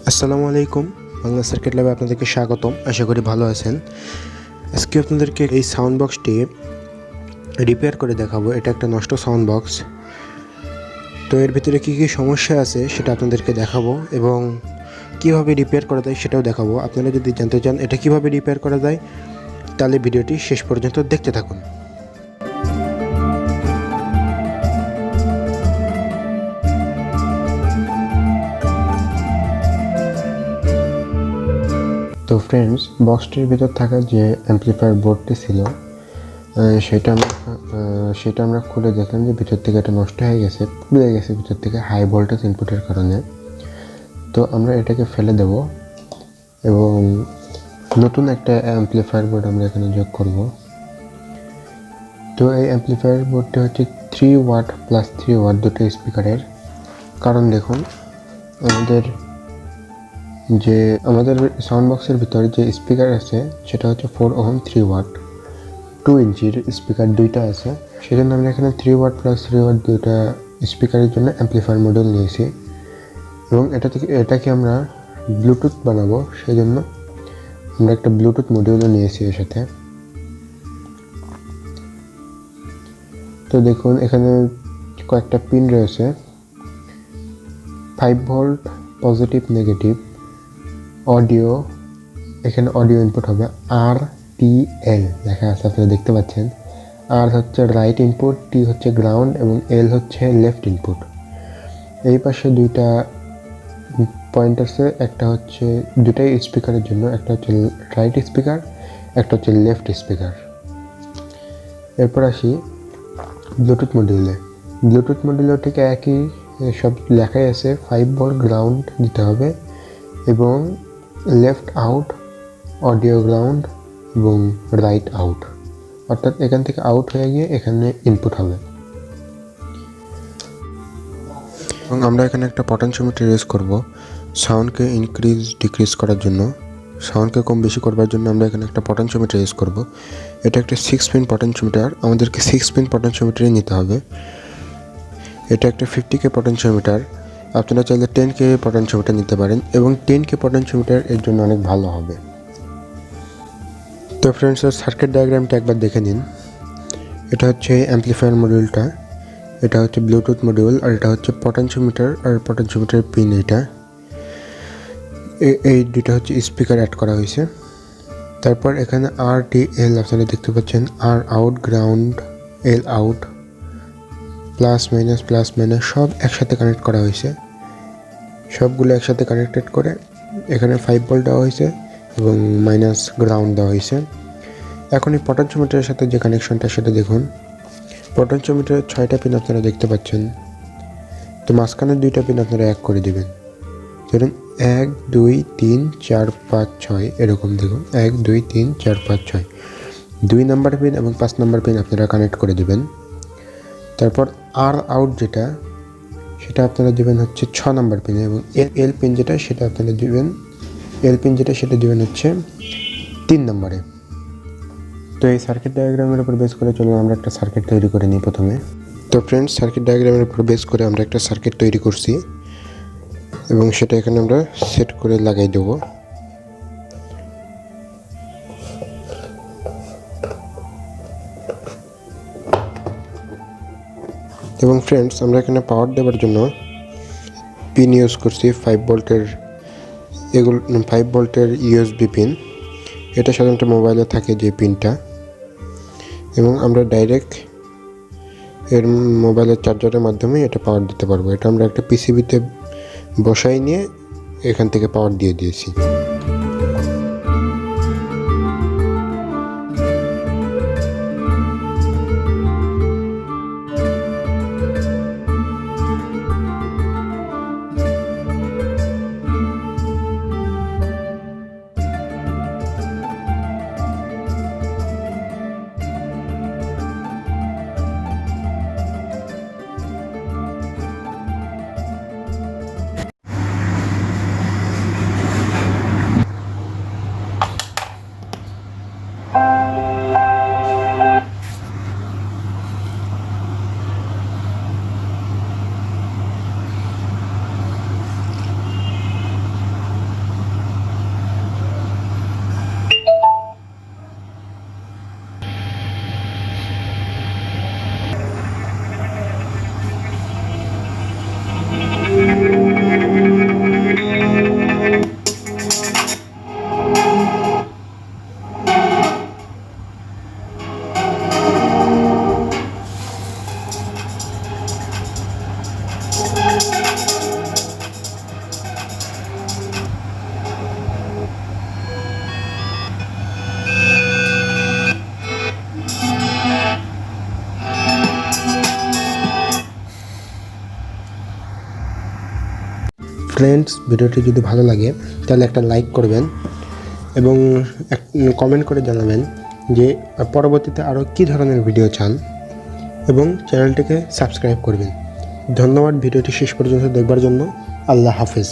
আসসালামু আলাইকুম। বাংলা সার্কিট ল্যাবে আপনাদেরকে স্বাগতম। আশা করি ভালো আছেন। আজকে আপনাদেরকে এই সাউন্ড বক্সটি রিপেয়ার করে দেখাবো। এটা একটা নষ্ট সাউন্ড বক্স। তো এর ভিতরে কী কী সমস্যা আছে সেটা আপনাদেরকে দেখাবো এবং কীভাবে রিপেয়ার করা যায় সেটাও দেখাবো। আপনারা যদি জানতে চান এটা কীভাবে রিপেয়ার করা যায় তাহলে ভিডিওটি শেষ পর্যন্ত দেখতে থাকুন। তো ফ্রেন্ডস, বক্সটির ভিতর থাকা যে অ্যাম্পলিফায়ার বোর্ডটি ছিল সেটা আমরা খুলে দেখলাম যে ভিতর থেকে এটা নষ্ট হয়ে গেছে, পুড়ে গেছে ভিতর থেকে হাই ভোল্টেজ ইনপুটের কারণে। তো আমরা এটাকে ফেলে দেব এবং নতুন একটা অ্যাম্পলিফায়ার বোর্ড আমরা এখানে যোগ করব। তো এই অ্যাম্পলিফায়ার বোর্ডটি হচ্ছে 3 ওয়াট প্লাস 3 ওয়াট দুটো স্পিকারের। কারণ দেখুন, আমাদের সাউন্ড বক্সের ভিতরে যে স্পিকার আছে সেটা হচ্ছে 4 ওহম 3 ওয়াট 2 ইঞ্চির স্পিকার দুইটা আছে। সেজন্য আমরা এখানে 3 ওয়াট প্লাস 3 ওয়াট দুইটা স্পিকারের জন্য অ্যাম্পলিফায়ার মডিউল নিয়েছি এবং এটাকে আমরা ব্লুটুথ বানাবো, সেই জন্য আমরা একটা ব্লুটুথ মডিউলও নিয়েছি এর সাথে। তো দেখুন, এখানে কয়েকটা পিন রয়েছে, 5 ভোল্ট পজিটিভ নেগেটিভ অডিও। এখানে অডিও ইনপুট হবে RTL লেখা আছে, আপনারা দেখতে পাচ্ছেন। আর হচ্ছে রাইট ইনপুট, টি হচ্ছে গ্রাউন্ড এবং এল হচ্ছে লেফট ইনপুট। এই পাশে দুইটা পয়েন্ট আছে, একটা হচ্ছে দুটাই স্পিকারের জন্য, একটা হচ্ছে রাইট স্পিকার, একটা হচ্ছে লেফট স্পিকার। এরপর আসি ব্লুটুথ মডিউলে। ব্লুটুথ মডিউলেও ঠিক একই, সব লেখাই আছে। 5 ভোল্ট গ্রাউন্ড দিতে হবে এবং লেফট আউট অডিও গ্রাউন্ড এবং রাইট আউট, অর্থাৎ এখান থেকে আউট হয়ে গিয়ে এখানে ইনপুট হবে। এবং আমরা এখানে একটা পটেনশিওমিটার ইউজ করব সাউন্ডকে ইনক্রিজ ডিক্রিজ করার জন্য। সাউন্ডকে কম বেশি করবার জন্য আমরা এখানে একটা পটেনশিওমিটার ইউজ করব। এটা একটা 6 পিন পটেনশিওমিটার, আমাদেরকে 6 পিন পটেনশিওমিটারই নিতে হবে। এটা একটা 50K পটেনশিওমিটার। আপনারা চাইলে 10K পটেনশিওমিটার নিতে পারেন এবং 10K পটেনশিওমিটার এর জন্য অনেক ভালো হবে। তো ফ্রেন্ডস, সার্কিট ডায়াগ্রামটা একবার দেখে নিন। এটা হচ্ছে অ্যাম্পলিফায়ার মডিউলটা, এটা হচ্ছে ব্লুটুথ মডিউল, আর এটা হচ্ছে পটেনশিওমিটার আর পটেনশিওমিটার পিন। এই দুটো হচ্ছে স্পিকার অ্যাড করা হয়েছে। তারপর এখানে RTL আপনারা দেখতে পাচ্ছেন, আর আউট গ্রাউন্ড, এল আউট, প্লাস মাইনাস সব একসাথে কানেক্ট করা হয়েছে। সবগুলো একসাথে কানেক্টেড করে এখানে 5 ভোল্ট দেওয়া হয়েছে এবং মাইনাস গ্রাউন্ড দেওয়া হয়েছে। এখন এই পটেনশিওমিটারের সাথে যে কানেকশনটা সেটা দেখুন। পটেনশিওমিটারের 6টা পিন আপনারা দেখতে পাচ্ছেন। তো মাঝখানের 2টা পিন আপনারা এক করে দেবেন। ধরুন 1 2 3 4 5 6 এরকম দেখুন, 1 2 3 4 5 6 2 নাম্বার পিন এবং 5 নাম্বার পিন আপনারা কানেক্ট করে দেবেন। তারপর আর আউট সেটা আপনারা দেবেন হচ্ছে 6 নাম্বার পিনে এবং এল পিন সেটা আপনারা দেবেন, এল পিন সেটা দেবেন হচ্ছে 3 নম্বরে। তো এই সার্কিট ডায়াগ্রামের উপর বেস করে চলুন আমরা একটা সার্কিট তৈরি করে নিই প্রথমে। তো ফ্রেন্ডস, সার্কিট ডায়াগ্রামের উপর বেস করে আমরা একটা সার্কিট তৈরি করছি এবং সেটা এখানে আমরা সেট করে লাগাই দেবো। এবং ফ্রেন্ডস, আমরা এখানে পাওয়ার দেওয়ার জন্য পিন ইউজ করছি 5 ভোল্টের, এগুলো 5 ভোল্টের USB পিন। এটা সাধারণত মোবাইলে থাকে যে পিনটা, এবং আমরা ডাইরেক্ট এর মোবাইলের চার্জারের মাধ্যমে এটা পাওয়ার দিতে পারবো। এটা আমরা একটা PCBতে বসাই নিয়ে এখান থেকে পাওয়ার দিয়ে দিয়েছি। ফ্রেন্ডস, ভিডিওটি যদি ভালো লাগে তাহলে একটা লাইক করবেন এবং কমেন্ট করে জানাবেন যে পরবর্তীতে আরও কী ধরনের ভিডিও চান এবং চ্যানেলটিকে সাবস্ক্রাইব করবেন। ধন্যবাদ ভিডিওটি শেষ পর্যন্ত দেখবার জন্য। আল্লাহ হাফেজ।